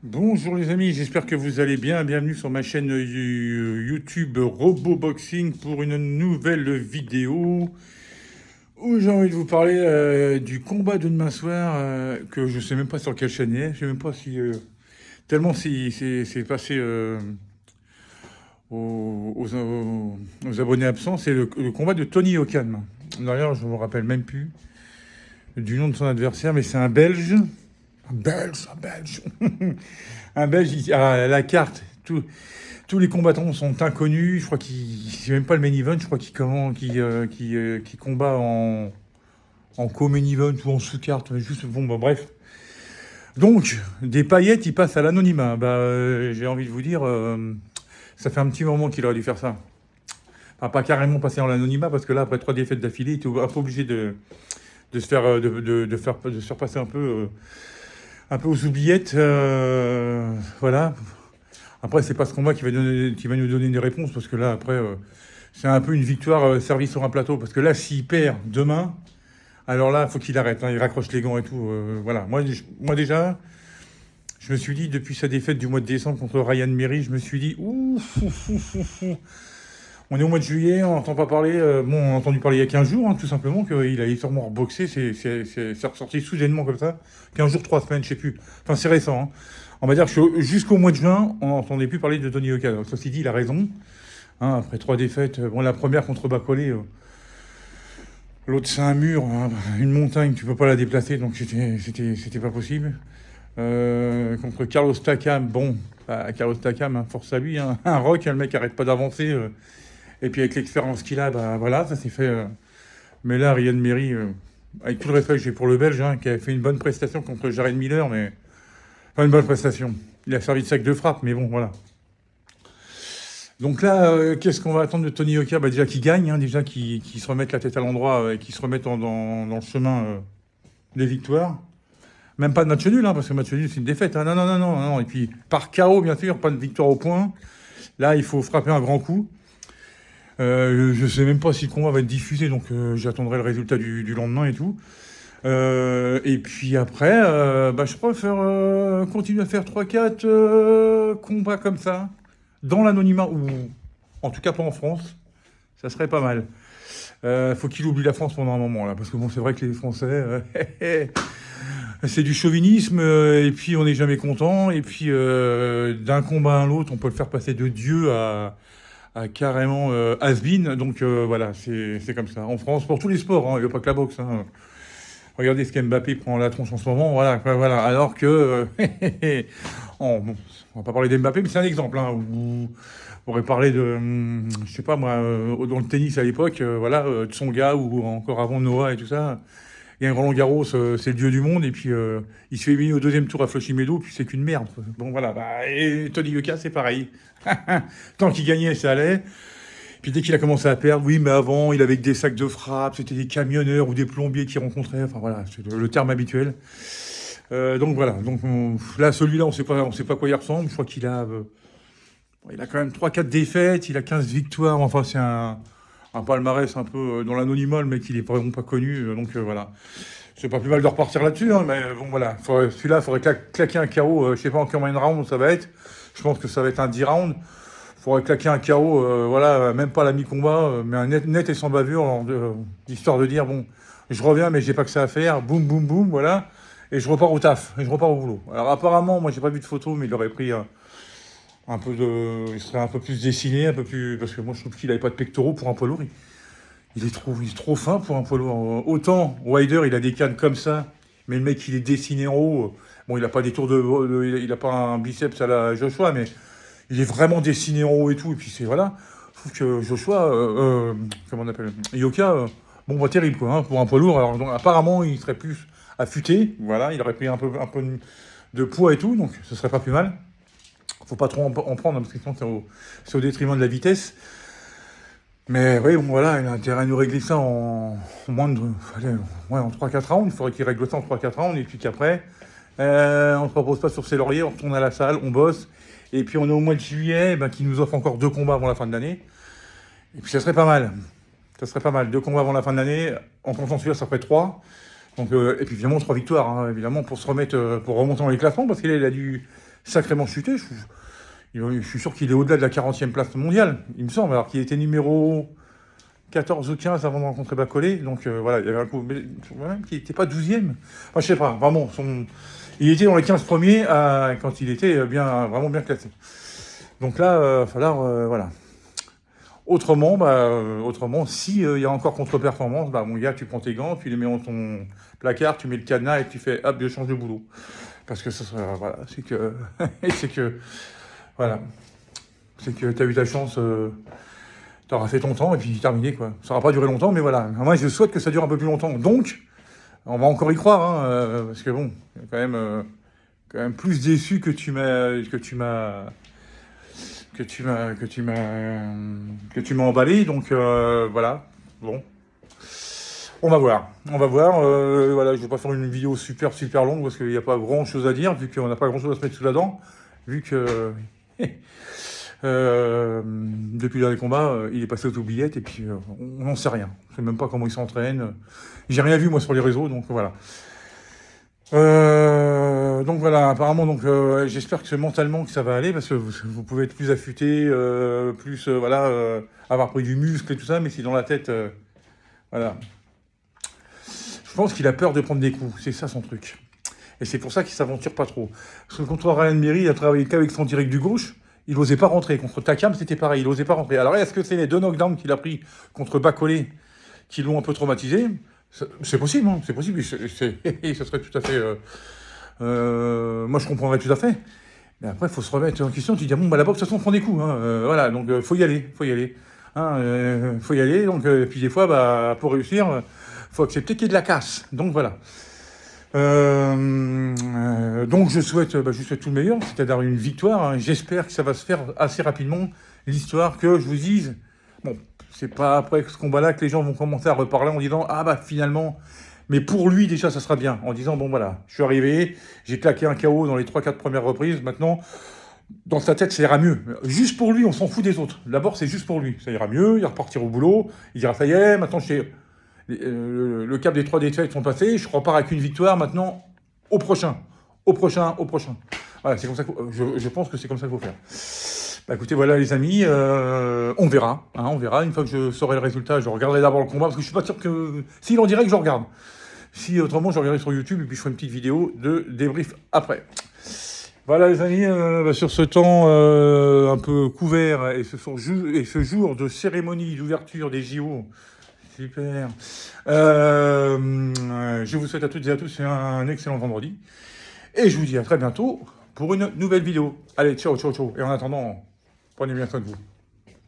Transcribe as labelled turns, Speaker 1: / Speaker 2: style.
Speaker 1: Bonjour les amis, j'espère que vous allez bien. Bienvenue sur ma chaîne YouTube RoboBoxing pour une nouvelle vidéo où j'ai envie de vous parler du combat de demain soir que je sais même pas sur quelle chaîne il est. Je sais même pas si tellement si c'est passé aux abonnés absents. C'est le combat de Tony Okan. D'ailleurs, je me rappelle même plus du nom de son adversaire, mais c'est un Belge. Un Belge. Un Belge, à la carte, tous les combattants sont inconnus. Je crois qu'il c'est même pas le main event. Je crois qu'il combat en co-main event ou en sous-carte. Juste, bon, bah, bref. Donc, des paillettes, il passe à l'anonymat. Bah, j'ai envie de vous dire, ça fait un petit moment qu'il aurait dû faire ça. Enfin, pas carrément passer en l'anonymat, parce que là, après 3 défaites d'affilée, il était un peu obligé de se faire, de se faire passer un peu aux oubliettes, voilà. Après, c'est pas ce combat qui va nous donner des réponses, parce que là, après, c'est un peu une victoire servie sur un plateau. Parce que là, s'il perd demain, alors là, il faut qu'il arrête, hein, il raccroche les gants et tout. Voilà. Moi, déjà, je me suis dit, depuis sa défaite du mois de décembre contre Ryan Merry, je me suis dit, ouf, ouf, ouf, ouf, ouf. On est au mois de juillet, on n'entend pas parler. Bon, on a entendu parler il y a 15 jours, hein, tout simplement, qu'il allait sûrement reboxer. C'est ressorti soudainement comme ça. 15 jours, 3 semaines, je sais plus. Enfin, c'est récent, hein. On va dire que jusqu'au mois de juin, on n'entendait plus parler de Tony Oka. Donc, ceci dit, il a raison. Hein, après 3 défaites, bon, la première contre Bacolé, l'autre c'est un mur, hein, une montagne, tu peux pas la déplacer, donc c'était pas possible. Contre Carlos Takam, bon, bah, Carlos Takam, hein, force à lui, hein, un rock, hein, le mec arrête pas d'avancer. Et puis avec l'expérience qu'il a, bah voilà, ça s'est fait. Mais là, Ryan Merry, avec tout le respect que j'ai pour le Belge, hein, qui a fait une bonne prestation contre Jared Miller, mais pas une bonne prestation. Il a servi de sac de frappe, mais bon, voilà. Donc là, qu'est-ce qu'on va attendre de Tony Oka? Bah, déjà qu'il gagne, hein, déjà qu'il se remette la tête à l'endroit et qu'il se remette dans le chemin des victoires. Même pas de match nul, hein, parce que match nul, c'est une défaite. Hein. Non, non, non, non, non. Et puis, par KO, bien sûr, pas de victoire au point. Là, il faut frapper un grand coup. Je sais même pas si le combat va être diffusé, donc j'attendrai le résultat du lendemain et tout. Et puis après, bah, je préfère continuer à faire 3-4 combats comme ça, dans l'anonymat, ou en tout cas pas en France. Ça serait pas mal. Faut qu'il oublie la France pendant un moment, là, parce que bon, c'est vrai que les Français, c'est du chauvinisme, et puis on n'est jamais content, et puis d'un combat à l'autre, on peut le faire passer de Dieu à carrément has-been. Donc voilà, c'est comme ça. En France, pour tous les sports, hein, il n'y a pas que la boxe. Hein. Regardez ce qu'Mbappé prend la tronche en ce moment. Voilà, voilà. Alors que. Bon, on va pas parler d'Mbappé, mais c'est un exemple. Hein, où on aurait parlé de. Je sais pas moi, dans le tennis à l'époque, voilà, Tsonga ou encore avant Noah et tout ça. Il y a un Roland Garros, c'est le dieu du monde, et puis il se fait éliminer au deuxième tour à Floshy-Meadow, puis c'est qu'une merde. Bon voilà, bah, et Tony Yoka, c'est pareil. Tant qu'il gagnait, ça allait. Puis dès qu'il a commencé à perdre, oui, mais avant, il avait que des sacs de frappe, c'était des camionneurs ou des plombiers qui rencontraient, enfin voilà, c'est le terme habituel. Donc voilà, donc là, celui-là, on sait pas quoi il ressemble. Je crois il a quand même 3-4 défaites, il a 15 victoires, enfin c'est un palmarès un peu dans l'anonymat, le mec il est vraiment pas connu, donc voilà. C'est pas plus mal de repartir là-dessus, hein, mais bon voilà, celui-là, il faudrait claquer un KO, je sais pas en combien de rounds ça va être, je pense que ça va être un 10 rounds. Il faudrait claquer un KO, voilà, même pas la mi-combat, mais un net et sans bavure, histoire de dire, bon, je reviens, mais j'ai pas que ça à faire, boum, boum, boum, voilà, et je repars au taf, et je repars au boulot. Alors apparemment, moi j'ai pas vu de photo, mais il aurait pris il serait un peu plus dessiné, un peu plus, parce que moi je trouve qu'il avait pas de pectoraux pour un poids lourd. Il est trop fin pour un poids lourd. Autant Wilder, il a des cannes comme ça, mais le mec il est dessiné en haut. Bon, il a pas des tours il a pas un biceps à la Joshua, mais il est vraiment dessiné en haut et tout. Et puis c'est voilà. Je trouve que Joshua, comment on appelle, Yoka, bon, bah, terrible quoi, hein, pour un poids lourd. Alors donc, apparemment, il serait plus affûté. Voilà, il aurait pris un peu de poids et tout, donc ce serait pas plus mal. Faut pas trop en prendre, hein, parce que sinon c'est au détriment de la vitesse. Mais oui, bon voilà, il a intérêt à nous régler ça en moins de. Allez, ouais, en 3-4 rounds. Il faudrait qu'il règle ça en 3-4 rounds. Et puis qu'après, on ne se repose pas sur ses lauriers, on retourne à la salle, on bosse. Et puis on est au mois de juillet, ben, qui nous offre encore 2 combats avant la fin de l'année. Et puis ça serait pas mal. Ça serait pas mal. 2 combats avant la fin de l'année. En comptant celui-là, ça ferait 3. Donc, et puis évidemment, 3 victoires, hein, évidemment, pour se remettre, pour remonter dans les classements, parce qu'il a dû sacrément chuté. Je suis sûr qu'il est au-delà de la 40e place mondiale, il me semble, alors qu'il était numéro 14 ou 15 avant de rencontrer Bacolé. Donc voilà, il y avait un coup, mais même qu'il n'était pas 12e. Enfin, je sais pas, vraiment, il était dans les 15 premiers quand il était vraiment bien classé. Donc là, il va falloir, voilà. Autrement, si il y a encore contre-performance, mon gars, tu prends tes gants, tu les mets dans ton placard, tu mets le cadenas et tu fais, hop, je change de boulot. Parce que ça sera, voilà, c'est que, voilà, c'est que t'as eu ta chance, t'auras fait ton temps et puis terminé, quoi. Ça n'aura pas duré longtemps, mais voilà. Moi, je souhaite que ça dure un peu plus longtemps. Donc, on va encore y croire, hein, parce que bon, il y a quand même plus déçu que tu m'as emballé, donc voilà, bon, on va voir, voilà, je vais pas faire une vidéo super longue parce qu'il n'y a pas grand chose à dire, vu qu'on n'a pas grand chose à se mettre sous la dent, vu que depuis le dernier combat, il est passé aux oubliettes, et puis on n'en sait rien, je sais même pas comment il s'entraîne, j'ai rien vu moi sur les réseaux, donc voilà. Donc voilà, apparemment, donc j'espère que mentalement que ça va aller, parce que vous pouvez être plus affûté, plus voilà, avoir pris du muscle et tout ça, mais si dans la tête, voilà. Je pense qu'il a peur de prendre des coups, c'est ça son truc. Et c'est pour ça qu'il s'aventure pas trop. Parce que contre Ryan Berry, il a travaillé qu'avec son direct du gauche, il n'osait pas rentrer. Contre Takam, c'était pareil, il n'osait pas rentrer. Alors est-ce que c'est les 2 knockdowns qu'il a pris contre Bacolé qui l'ont un peu traumatisé? C'est possible, hein, c'est possible, ce serait tout à fait... moi, je comprendrais tout à fait. Mais après, il faut se remettre en question, tu dis, bon, la boxe, de toute façon, on prend des coups, hein, voilà, donc faut y aller, hein, faut y aller, donc, puis des fois, pour réussir, faut accepter qu'il y ait de la casse, donc voilà. Donc je souhaite tout le meilleur, c'est-à-dire une victoire, hein. J'espère que ça va se faire assez rapidement, l'histoire que je vous dise, bon, c'est pas après ce combat-là que les gens vont commencer à reparler en disant, ah finalement, mais pour lui déjà ça sera bien, en disant, bon voilà, je suis arrivé, j'ai claqué un KO dans les 3-4 premières reprises, maintenant, dans sa tête ça ira mieux, juste pour lui, on s'en fout des autres, d'abord c'est juste pour lui, ça ira mieux, il repartira au boulot, il dira, ça y est, maintenant le cap des 3 défaites sont passés, je repars avec une victoire, maintenant, au prochain. Voilà, c'est comme ça que, je pense que c'est comme ça qu'il faut faire. Écoutez, voilà les amis, on verra, hein, on verra. Une fois que je saurai le résultat, je regarderai d'abord le combat, parce que je suis pas sûr que... S'il en direct, je regarde. Si autrement, je regarderai sur YouTube, et puis je ferai une petite vidéo de débrief après. Voilà les amis, sur ce temps un peu couvert, et ce jour de cérémonie d'ouverture des JO, super. Je vous souhaite à toutes et à tous un excellent vendredi. Et je vous dis à très bientôt pour une nouvelle vidéo. Allez, ciao. Et en attendant, prenez bien soin de vous.